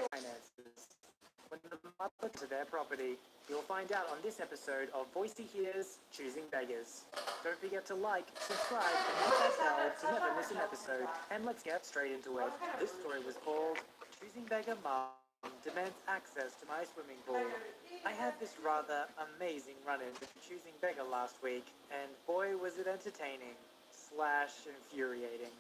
finances. When the mother to their property, you'll find out on this episode of Voicey Here's Choosing Beggars. Don't forget to like, subscribe, and hit that bell to never miss an episode. And let's get straight into it. This story was called Choosing Beggar Mom Demands Access to My Swimming Pool. I had this rather amazing run-in with Choosing Beggar last week, and boy was it entertaining slash infuriating.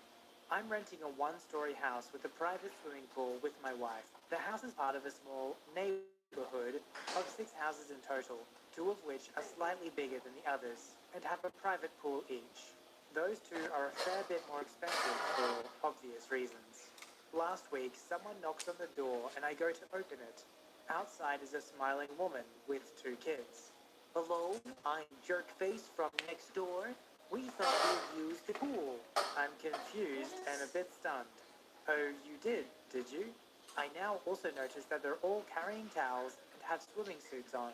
I'm renting a one-story house with a private swimming pool with my wife. The house is part of a small neighborhood of 6 houses in total, two of which are slightly bigger than the others and have a private pool each. Those two are a fair bit more expensive for obvious reasons. Last week, someone knocks on the door and I go to open it. Outside is a smiling woman with two kids. Hello, I'm Jerkface from next door. We thought you'd use the pool. I'm confused and a bit stunned. Oh, you did you? I now also notice that they're all carrying towels and have swimming suits on.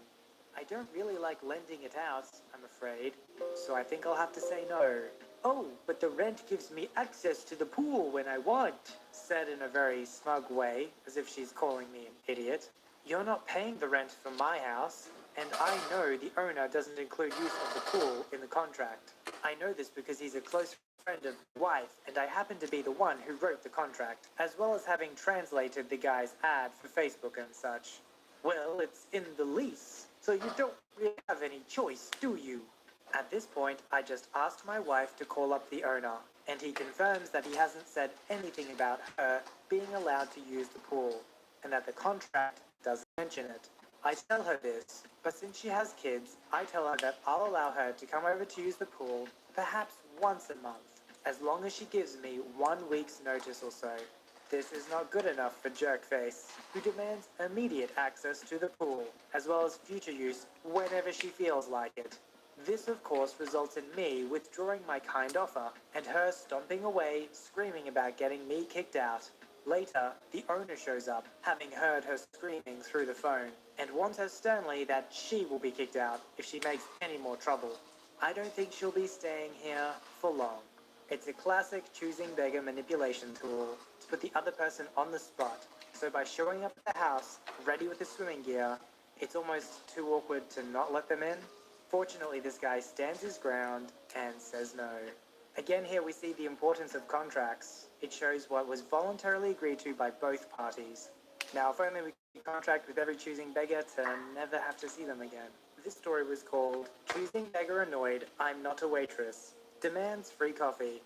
I don't really like lending it out, I'm afraid, so I think I'll have to say no. Oh, but the rent gives me access to the pool when I want, said in a very smug way, as if she's calling me an idiot. You're not paying the rent for my house, and I know the owner doesn't include use of the pool in the contract. I know this because he's a close friend of my wife, and I happen to be the one who wrote the contract, as well as having translated the guy's ad for Facebook and such. Well, it's in the lease, so you don't really have any choice, do you? At this point, I just asked my wife to call up the owner, and he confirms that he hasn't said anything about her being allowed to use the pool, and that the contract doesn't mention it. I tell her this, but since she has kids, I tell her that I'll allow her to come over to use the pool perhaps once a month, as long as she gives me 1 week's notice or so. This is not good enough for Jerkface, who demands immediate access to the pool, as well as future use whenever she feels like it. This, of course, results in me withdrawing my kind offer, and her stomping away, screaming about getting me kicked out. Later, the owner shows up, having heard her screaming through the phone, and warns her sternly that she will be kicked out if she makes any more trouble. I don't think she'll be staying here for long. It's a classic choosing beggar manipulation tool to put the other person on the spot, so by showing up at the house, ready with the swimming gear, it's almost too awkward to not let them in. Fortunately, this guy stands his ground and says no. Again, here we see the importance of contracts. It shows what was voluntarily agreed to by both parties. Now, if only we could contract with every choosing beggar to never have to see them again. This story was called Choosing Beggar Annoyed, I'm Not a Waitress. Demands free coffee.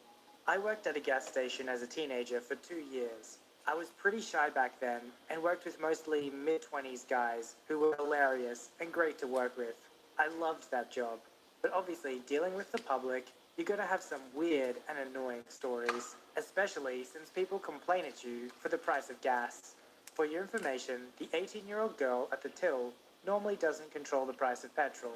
I worked at a gas station as a teenager for 2 years. I was pretty shy back then and worked with mostly mid-20s guys who were hilarious and great to work with. I loved that job. But obviously, dealing with the public, you're gonna have some weird and annoying stories, especially since people complain at you for the price of gas. For your information, the 18-year-old girl at the till normally doesn't control the price of petrol.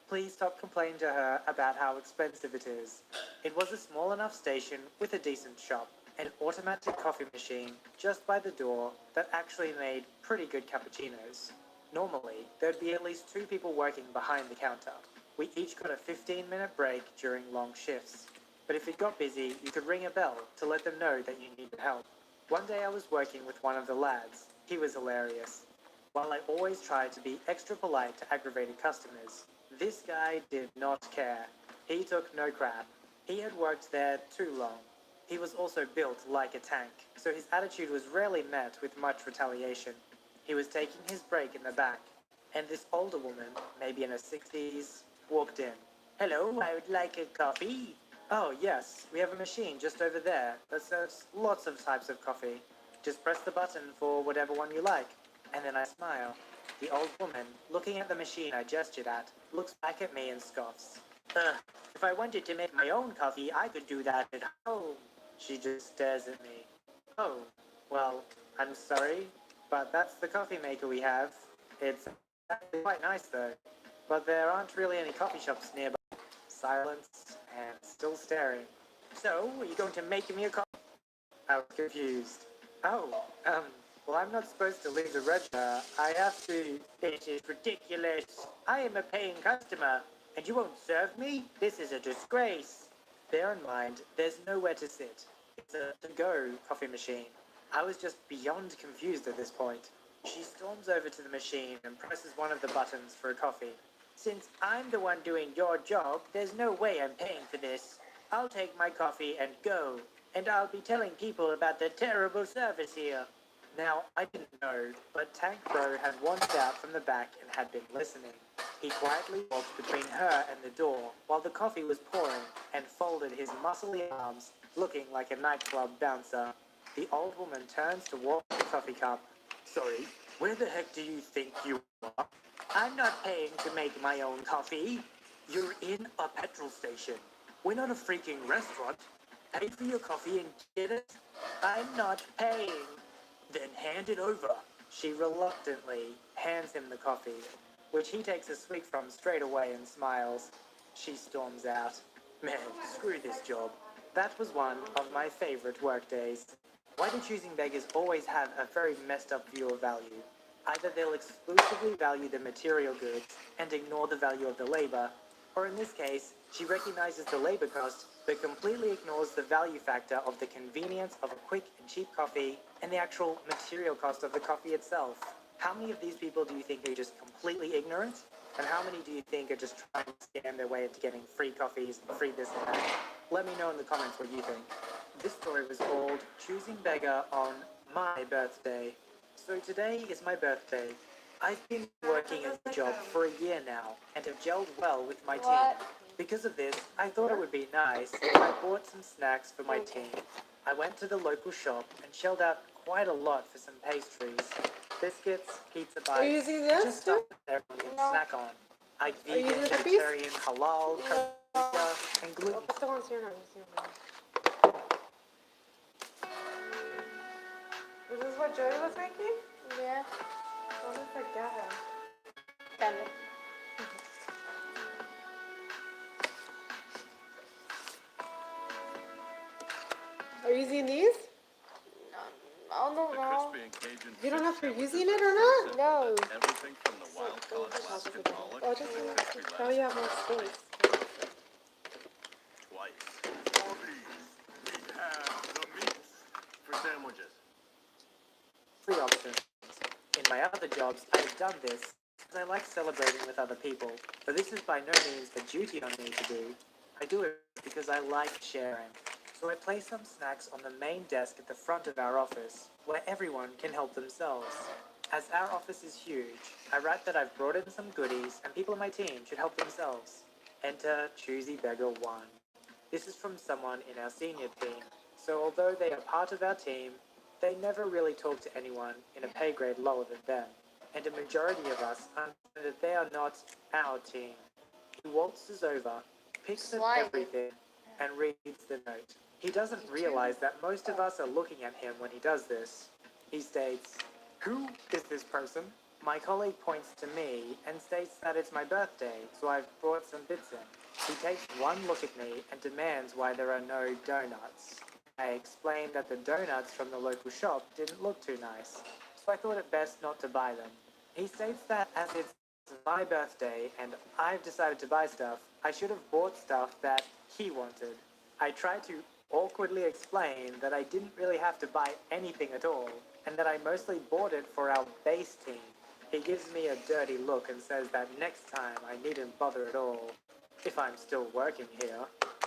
Please stop complaining to her about how expensive it is. It was a small enough station with a decent shop, an automatic coffee machine just by the door that actually made pretty good cappuccinos. Normally, there'd be at least 2 people working behind the counter. We each got a 15-minute break during long shifts. But if it got busy, you could ring a bell to let them know that you needed help. One day I was working with one of the lads. He was hilarious. While I always tried to be extra polite to aggravated customers, this guy did not care. He took no crap. He had worked there too long. He was also built like a tank, so his attitude was rarely met with much retaliation. He was taking his break in the back, and this older woman, maybe in her 60s, walked in. Hello, I would like a coffee. Oh, yes, we have a machine just over there that serves lots of types of coffee. Just press the button for whatever one you like. And then I smile. The old woman, looking at the machine I gestured at, looks back at me and scoffs. If I wanted to make my own coffee, I could do that at home. She just stares at me. Oh, well, I'm sorry, but that's the coffee maker we have. It's actually quite nice though, but there aren't really any coffee shops nearby. Silence and still staring. So, are you going to make me a coffee? I was confused. Oh, well, I'm not supposed to leave the register. I have to. This is ridiculous. I am a paying customer, and you won't serve me? This is a disgrace. Bear in mind, there's nowhere to sit. It's a to-go coffee machine. I was just beyond confused at this point. She storms over to the machine and presses one of the buttons for a coffee. Since I'm the one doing your job, there's no way I'm paying for this. I'll take my coffee and go, and I'll be telling people about the terrible service here. Now, I didn't know, but Tank Bro had wandered out from the back and had been listening. He quietly walked between her and the door while the coffee was pouring and folded his muscly arms, looking like a nightclub bouncer. The old woman turns to walk the coffee cup. Sorry, where the heck do you think you are? I'm not paying to make my own coffee. You're in a petrol station. We're not a freaking restaurant. Pay for your coffee and get it? I'm not paying. Then hand it over. She reluctantly hands him the coffee, which he takes a swig from straight away and smiles. She storms out. Man, screw this job. That was one of my favorite work days. Why do choosing beggars always have a very messed up view of value? Either they'll exclusively value the material goods and ignore the value of the labor, or in this case, she recognizes the labor cost but completely ignores the value factor of the convenience of a quick and cheap coffee and the actual material cost of the coffee itself. How many of these people do you think are just completely ignorant? And how many do you think are just trying to scam their way into getting free coffees and free this and that? Let me know in the comments what you think. This story was called Choosing Beggar on My Birthday. So today is my birthday. I've been working at the job for a year now and have gelled well with my team. Because of this, I thought it would be nice if I bought some snacks for my team. I went to the local shop and shelled out quite a lot for some pastries. Biscuits, pizza bites, Are you using and this just too? stuff that everyone can snack on. I Are you vegan, using the cookies? vegetarian, halal, kosher, and gluten. Put the ones here now. Is this what Joey was making? Yeah. What if I get him? Dale. Are you using these? Oh, no. You don't know if you're using it or not? No. Everything from the wild caught Alaskan pollock Oh, to just the crispy now you have more space. twice. We have the meats for sandwiches. Free options. In my other jobs, I've done this because I like celebrating with other people, but this is by no means a duty on me to do. I do it because I like sharing. So I place some snacks on the main desk at the front of our office, where everyone can help themselves. As our office is huge, I write that I've brought in some goodies and people on my team should help themselves. Enter Choosy Beggar 1. This is from someone in our senior team, so although they are part of our team, they never really talk to anyone in a pay grade lower than them, and a majority of us understand that they are not our team. He waltzes over, picks up Slide. everything, and reads the note. He doesn't realize that most of us are looking at him when he does this. He states, "Who is this person?" My colleague points to me and states that it's my birthday, so I've brought some bits in. He takes one look at me and demands why there are no donuts. I explained that the donuts from the local shop didn't look too nice, so I thought it best not to buy them. He states that as it's my birthday and I've decided to buy stuff, I should have bought stuff that he wanted. I tried to awkwardly explain that I didn't really have to buy anything at all, and that I mostly bought it for our base team. He gives me a dirty look and says that next time I needn't bother at all, if I'm still working here.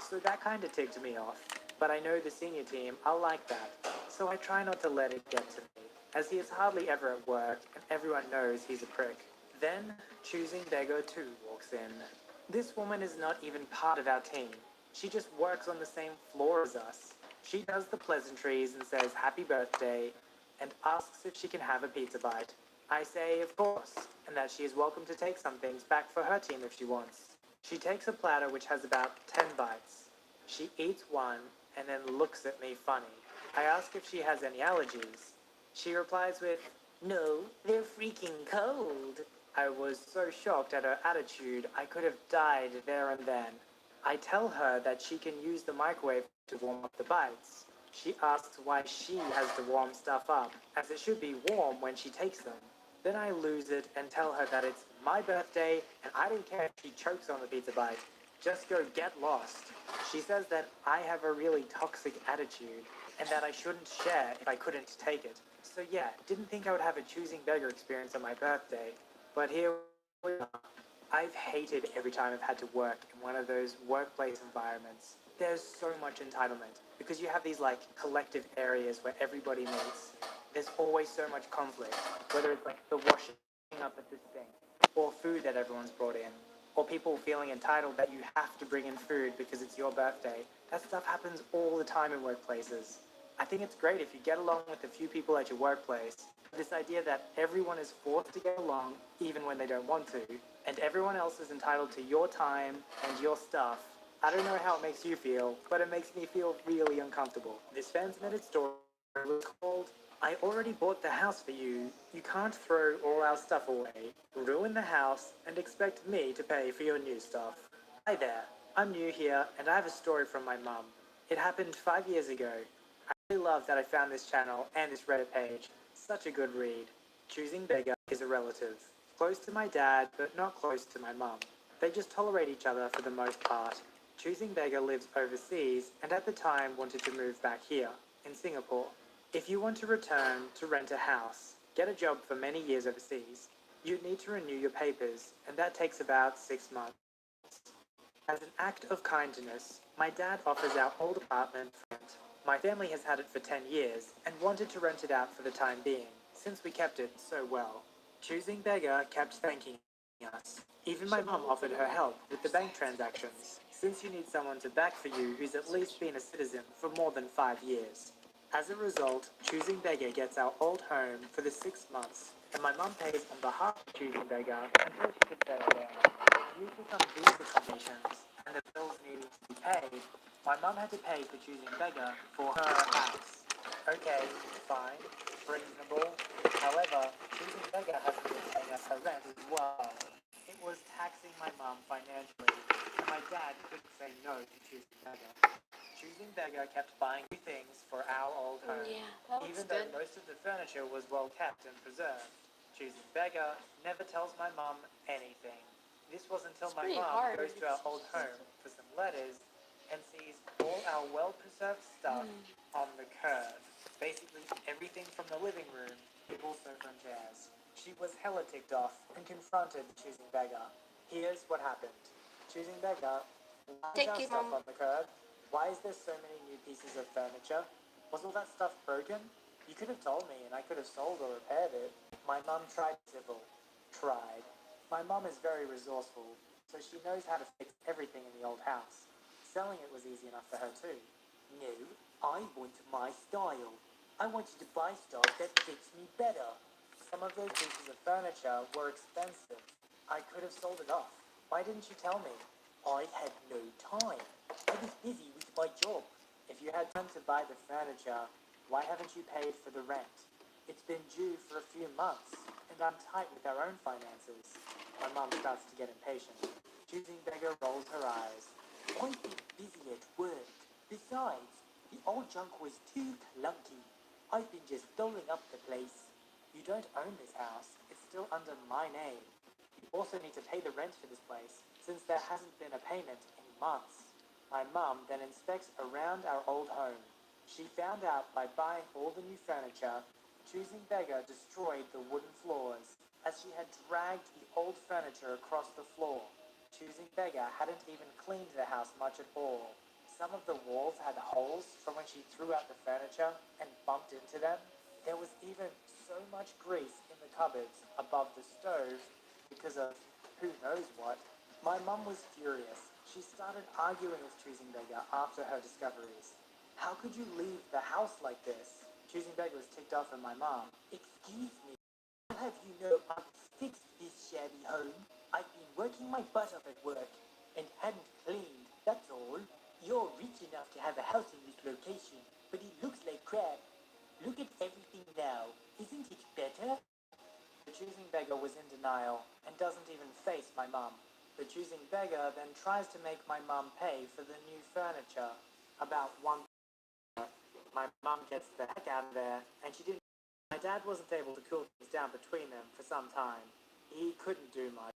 So that kinda ticked me off. But I know the senior team are like that, so I try not to let it get to me, as he is hardly ever at work and everyone knows he's a prick. Then, Choosing Beggar 2 walks in. This woman is not even part of our team. She just works on the same floor as us. She does the pleasantries and says happy birthday and asks if she can have a pizza bite. I say of course, and that she is welcome to take some things back for her team if she wants. She takes a platter which has about 10 bites. She eats one and then looks at me funny. I ask if she has any allergies. She replies with, "No, they're freaking cold." I was so shocked at her attitude, I could have died there and then. I tell her that she can use the microwave to warm up the bites. She asks why she has to warm stuff up, as it should be warm when she takes them. Then I lose it and tell her that it's my birthday and I don't care if she chokes on the pizza bite. Just go get lost. She says that I have a really toxic attitude and that I shouldn't share if I couldn't take it. So yeah, didn't think I would have a choosing beggar experience on my birthday, but here we are. I've hated every time I've had to work in one of those workplace environments. There's so much entitlement because you have these like collective areas where everybody meets. There's always so much conflict, whether it's like the washing up at the sink or food that everyone's brought in, or people feeling entitled that you have to bring in food because it's your birthday. That stuff happens all the time in workplaces. I think it's great if you get along with a few people at your workplace. This idea that everyone is forced to get along even when they don't want to, and everyone else is entitled to your time and your stuff. I don't know how it makes you feel, but it makes me feel really uncomfortable. This fan-submitted story was called I Already Bought the House for You. You can't throw all our stuff away, ruin the house, and expect me to pay for your new stuff. Hi there, I'm new here, and I have a story from my mum. It happened 5 years ago. I really love that I found this channel and this Reddit page. Such a good read. Choosing beggar is a relative. Close to my dad, but not close to my mum. They just tolerate each other for the most part. Choosing beggar lives overseas, and at the time wanted to move back here, in Singapore. If you want to return to rent a house, get a job for many years overseas, you'd need to renew your papers, and that takes about 6 months. As an act of kindness, my dad offers our old apartment for rent. My family has had it for 10 years and wanted to rent it out for the time being, since we kept it so well. Choosing beggar kept thanking us. Even my mum offered her help with the bank transactions, since you need someone to back for you who's at least been a citizen for more than 5 years. As a result, Choosing Beggar gets our old home for the 6 months, and my mum pays on behalf of Choosing Beggar until she could settle down. Due to some visa conditions and the bills needing to be paid, my mum had to pay for Choosing Beggar for her house. Okay, fine, reasonable. However, Choosing Beggar hasn't been paying us her rent as well. It was taxing my mum financially, and my dad couldn't say no to Choosing Beggar. Choosing Beggar kept buying new things for our old home, Yeah, that looks even though good. most of the furniture was well kept and preserved. Choosing Beggar never tells my mum anything. This was until It's my pretty mum hard. goes to our old home for some letters and sees all our well-preserved stuff on the curb. Basically everything from the living room to also from chairs. She was hella ticked off and confronted Choosing Beggar. Here's what happened. Choosing Beggar, why is Take our it, stuff Mom. on the curb? Why is there so many new pieces of furniture? Was all that stuff broken? You could have told me and I could have sold or repaired it. My mum tried civil. Tried. My mum is very resourceful, so she knows how to fix everything in the old house. Selling it was easy enough for her too. No, I want my style. I want you to buy stuff that fits me better. Some of those pieces of furniture were expensive. I could have sold it off. Why didn't you tell me? I had no time. I was busy with my job. If you had time to buy the furniture, why haven't you paid for the rent? It's been due for a few months, and I'm tight with our own finances. My mum starts to get impatient. Choosing Beggar rolls her eyes. I've been busy at work. Besides, the old junk was too clunky. I've been just doling up the place. You don't own this house. It's still under my name. You also need to pay the rent for this place, since there hasn't been a payment in months. My mum then inspects around our old home. She found out by buying all the new furniture, Choosing Beggar destroyed the wooden floors, as she had dragged the old furniture across the floor. Choosing Beggar hadn't even cleaned the house much at all. Some of the walls had holes from when she threw out the furniture and bumped into them. There was even so much grease in the cupboards above the stove because of who knows what. My mum was furious. She started arguing with Choosing Beggar after her discoveries. How could you leave the house like this? Choosing Beggar was ticked off at my mom. Excuse me, I'll have you know I've fixed this shabby home. I've been working my butt off at work and hadn't cleaned, that's all. You're rich enough to have a house in this location, but it looks like crap. Look at everything now. Isn't it better? The Choosing Beggar was in denial and doesn't even face my mum. The Choosing Beggar then tries to make my mum pay for the new furniture. About one, my mum gets the heck out of there, and she didn't. My dad wasn't able to cool things down between them for some time. He couldn't do much.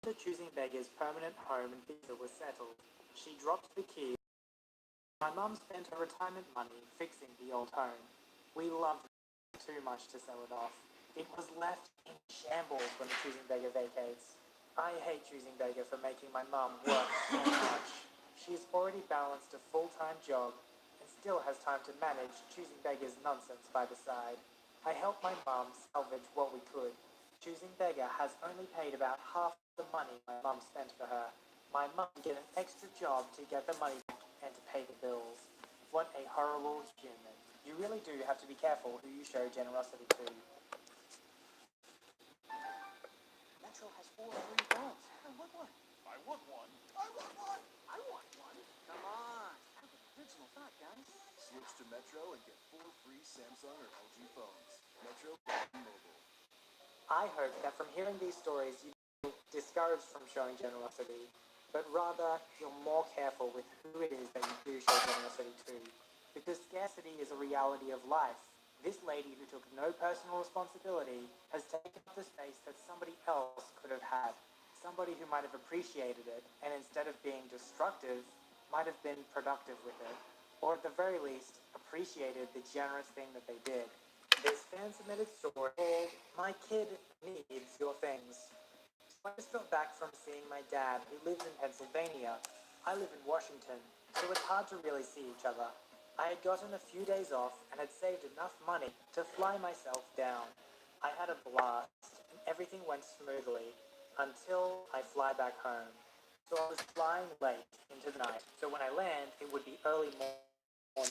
After choosing Beggar's permanent home and visa was settled, she dropped the key. My mum spent her retirement money fixing the old home. We loved it too much to sell it off. It was left in shambles when the Choosing Beggar vacates. I hate Choosing Beggar for making my mum work so much. She's already balanced a full-time job and still has time to manage Choosing Beggar's nonsense by the side. I helped my mum salvage what we could. Choosing Beggar has only paid about half the money my mum spent for her. My mum get an extra job to get the money back and to pay the bills. What a horrible human. You really do have to be careful who you show generosity to. Metro has 4 free phones. I want one. I want one. I want one. I want one. Come on. Have an original thought, guys. Switch to Metro and get 4 free Samsung or LG phones. Metro Mobile. I hope that from hearing these stories you don't feel discouraged from showing generosity, but rather you're more careful with who it is that you do show generosity to. Because scarcity is a reality of life. This lady who took no personal responsibility has taken up the space that somebody else could have had. Somebody who might have appreciated it, and instead of being destructive, might have been productive with it. Or at the very least, appreciated the generous thing that they did. This fan-submitted story called My Kid Needs Your Things. I just got back from seeing my dad, who lives in Pennsylvania. I live in Washington, so it's hard to really see each other. I had gotten a few days off and had saved enough money to fly myself down. I had a blast, and everything went smoothly until I fly back home. So I was flying late into the night, so when I land, it would be early morning,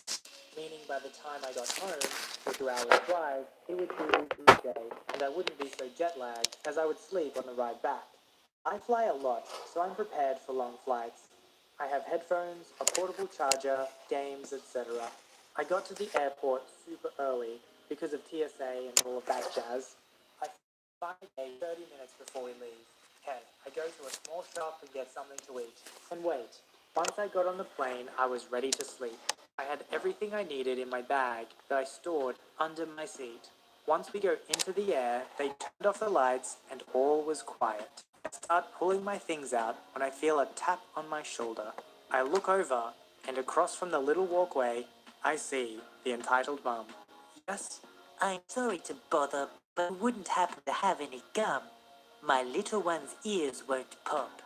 meaning by the time I got home, the 2-hour drive, it would be midday, and I wouldn't be so jet-lagged as I would sleep on the ride back. I fly a lot, so I'm prepared for long flights. I have headphones, a portable charger, games, etc. I got to the airport super early because of TSA and all of that jazz. I fly 30 minutes before we leave. Okay, I go to a small shop and get something to eat. And wait, once I got on the plane, I was ready to sleep. I had everything I needed in my bag that I stored under my seat. Once we go into the air, they turned off the lights and all was quiet. I start pulling my things out when I feel a tap on my shoulder. I look over, and across from the little walkway, I see the entitled mum. Yes? I'm sorry to bother, but I wouldn't happen to have any gum. My little one's ears won't pop.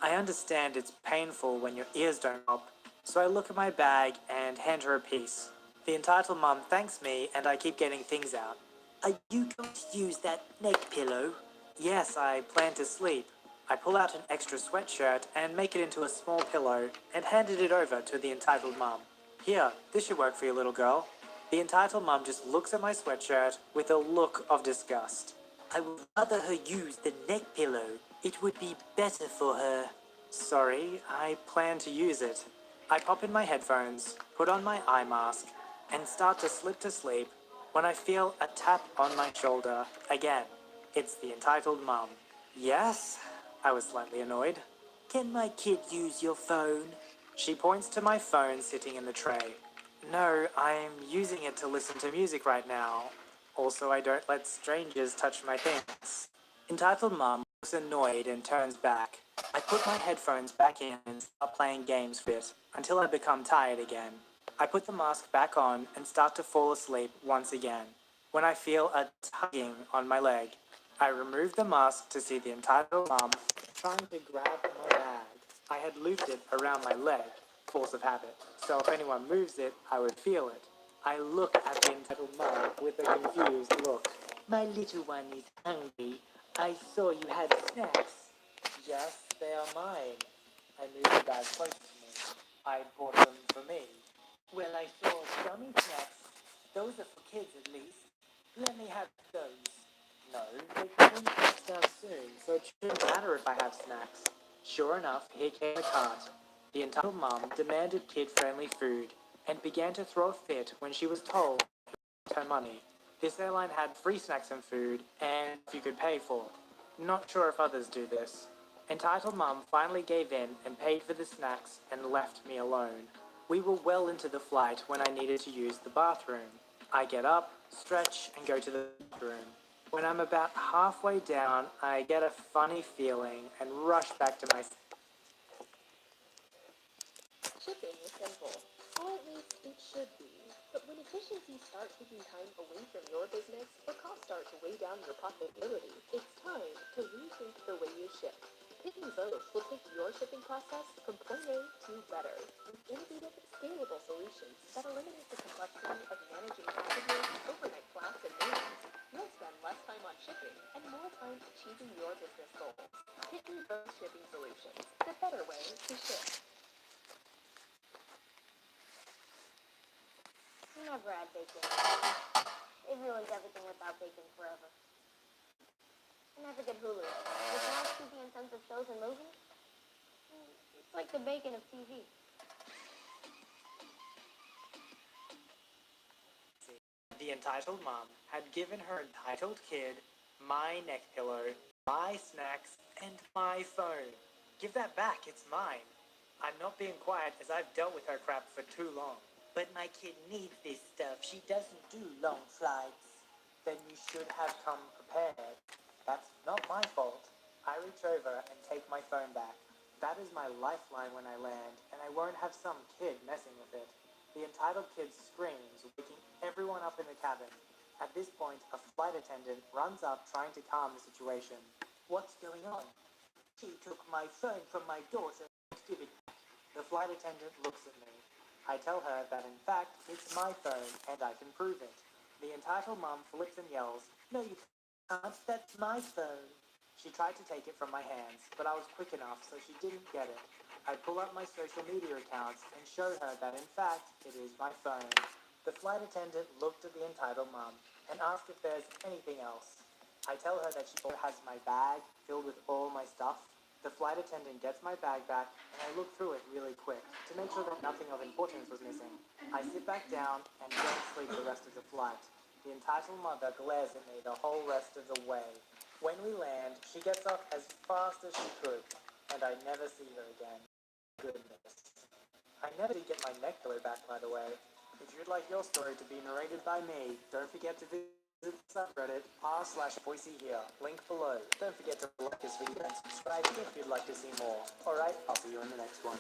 I understand it's painful when your ears don't pop, so I look at my bag and hand her a piece. The entitled mum thanks me, and I keep getting things out. Are you going to use that neck pillow? Yes, I plan to sleep. I pull out an extra sweatshirt and make it into a small pillow and handed it over to the entitled mum. Here, this should work for you, little girl. The entitled mum just looks at my sweatshirt with a look of disgust. I would rather her use the neck pillow. It would be better for her. Sorry, I plan to use it. I pop in my headphones, put on my eye mask, and start to slip to sleep when I feel a tap on my shoulder again. It's the entitled mum. Yes? I was slightly annoyed. Can my kid use your phone? She points to my phone sitting in the tray. No, I'm using it to listen to music right now. Also, I don't let strangers touch my things. Entitled mum looks annoyed and turns back. I put my headphones back in and start playing games with it until I become tired again. I put the mask back on and start to fall asleep once again. When I feel a tugging on my leg, I remove the mask to see the entitled mum trying to grab my bag. I had looped it around my leg, force of habit, so if anyone moves it, I would feel it. I look at the entitled mum with a confused look. My little one is hungry. I saw you had snacks. Yes, they are mine. I moved the bag close to me. I bought them for me. Well, I saw gummy snacks. Those are for kids at least. Let me have those. No, they come in packs down soon, so it shouldn't matter if I have snacks. Sure enough, here came the cart. The entitled mum demanded kid-friendly food and began to throw a fit when she was told her money. This airline had free snacks and food, and you could pay for it. Not sure if others do this. Entitled mum finally gave in and paid for the snacks and left me alone. We were well into the flight when I needed to use the bathroom. I get up, stretch, and go to the bathroom. When I'm about halfway down, I get a funny feeling and rush back to my. Shipping is simple, or at least it should be. But when efficiencies start taking time away from your business, or costs start to weigh down your profitability, it's time to rethink the way you ship. Pitney Bowes will take your shipping process from point A to better with innovative, scalable solutions that eliminate the complexity of managing packages, overnight flats, and mailings. You'll spend less time on shipping and more time achieving your business goals. Pitney Bowes Shipping Solutions, the better way to ship. Never had bacon. They ruined everything without bacon forever. I never get Hulu. With now TV and tons of shows and movies, it's like the bacon of TV. The entitled mom had given her entitled kid my neck pillow, my snacks, and my phone. Give that back, it's mine. I'm not being quiet as I've dealt with her crap for too long. But my kid needs this stuff. She doesn't do long flights. Then you should have come prepared. That's not my fault. I reach over and take my phone back. That is my lifeline when I land, and I won't have some kid messing with it. The entitled kid screams, waking everyone up in the cabin. At this point, a flight attendant runs up trying to calm the situation. What's going on? She took my phone from my daughter. Give it back. The flight attendant looks at me. I tell her that in fact, it's my phone and I can prove it. The entitled mum flips and yells, No, you can't. That's my phone. She tried to take it from my hands, but I was quick enough so she didn't get it. I pull up my social media accounts and show her that in fact, it is my phone. The flight attendant looked at the entitled mum and asked if there's anything else. I tell her that she has my bag filled with all my stuff. The flight attendant gets my bag back, and I look through it really quick to make sure that nothing of importance was missing. I sit back down and don't sleep the rest of the flight. The entitled mother glares at me the whole rest of the way. When we land, she gets off as fast as she could, and I never see her again. Goodness. I never did get my neck pillow back, by the way. If you'd like your story to be narrated by me, don't forget to visit the subreddit r/Boise here, link below. Don't forget to like this video and subscribe if you'd like to see more. Alright, I'll see you in the next one.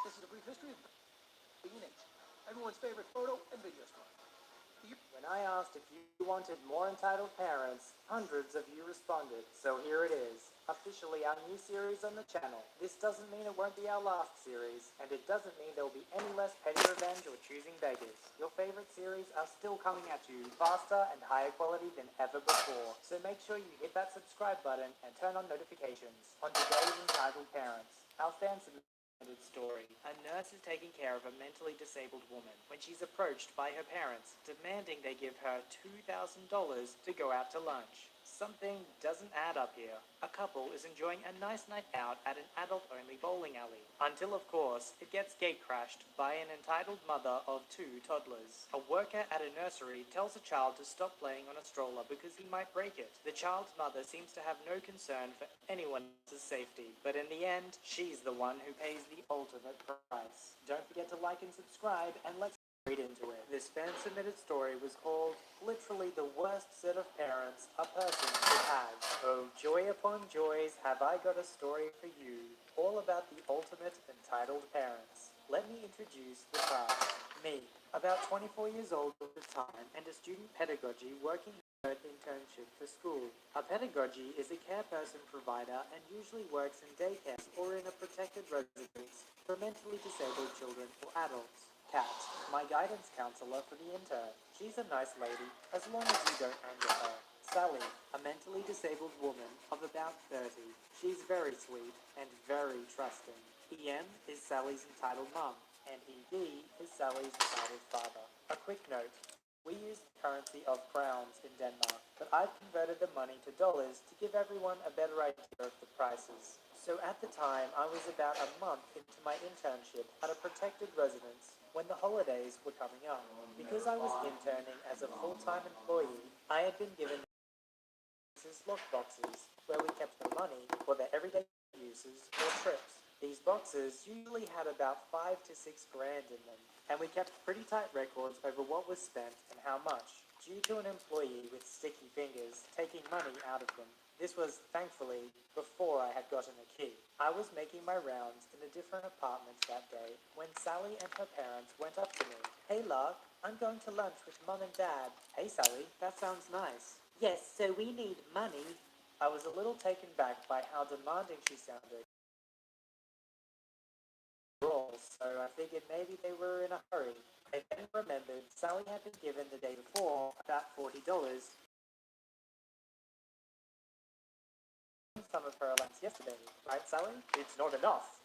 This is a brief history of B&H, everyone's favorite photo and video store. When I asked if you wanted more entitled parents, hundreds of you responded, so here it is. Officially our new series on the channel. This doesn't mean it won't be our last series, and it doesn't mean there will be any less petty revenge or choosing beggars. Your favorite series are still coming at you faster and higher quality than ever before, so make sure you hit that subscribe button and turn on notifications. On today's Entitled Parents, our fan submitted story. A nurse is taking care of a mentally disabled woman when she's approached by her parents, demanding they give her $2,000 to go out to lunch. Something doesn't add up here. A couple is enjoying a nice night out at an adult-only bowling alley. Until, of course, it gets gate-crashed by an entitled mother of 2 toddlers. A worker at a nursery tells a child to stop playing on a stroller because he might break it. The child's mother seems to have no concern for anyone else's safety, but in the end, she's the one who pays the ultimate price. Don't forget to like and subscribe, and let's read into it. This fan-submitted story was called Literally the Worst Set of Parents a Person Could Have. Oh, joy upon joys, have I got a story for you, all about the ultimate entitled parents. Let me introduce the cast. Me, about 24 years old at the time, and a student pedagogy working an internship for school. A pedagogy is a care person provider and usually works in daycares or in a protected residence for mentally disabled children or adults. Kat, my guidance counselor for the intern. She's a nice lady, as long as you don't anger her. Sally, a mentally disabled woman of about 30. She's very sweet and very trusting. EM is Sally's entitled mum, and ED is Sally's entitled father. A quick note. We use the currency of crowns in Denmark, but I've converted the money to dollars to give everyone a better idea of the prices. So at the time, I was about a month into my internship at a protected residence when the holidays were coming up. Because I was interning as a full-time employee, I had been given lockboxes where we kept the money for their everyday uses or trips. These boxes usually had about 5 to 6 grand in them, and we kept pretty tight records over what was spent and how much, due to an employee with sticky fingers taking money out of them. This was, thankfully, before I had gotten a key. I was making my rounds in a different apartment that day when Sally and her parents went up to me. Hey Lark, I'm going to lunch with Mum and Dad. Hey Sally, that sounds nice. Yes, so we need money. I was a little taken back by how demanding she sounded. So I figured maybe they were in a hurry. I then remembered Sally had been given the day before about $40. Some of her allowance yesterday, right Sally? It's not enough.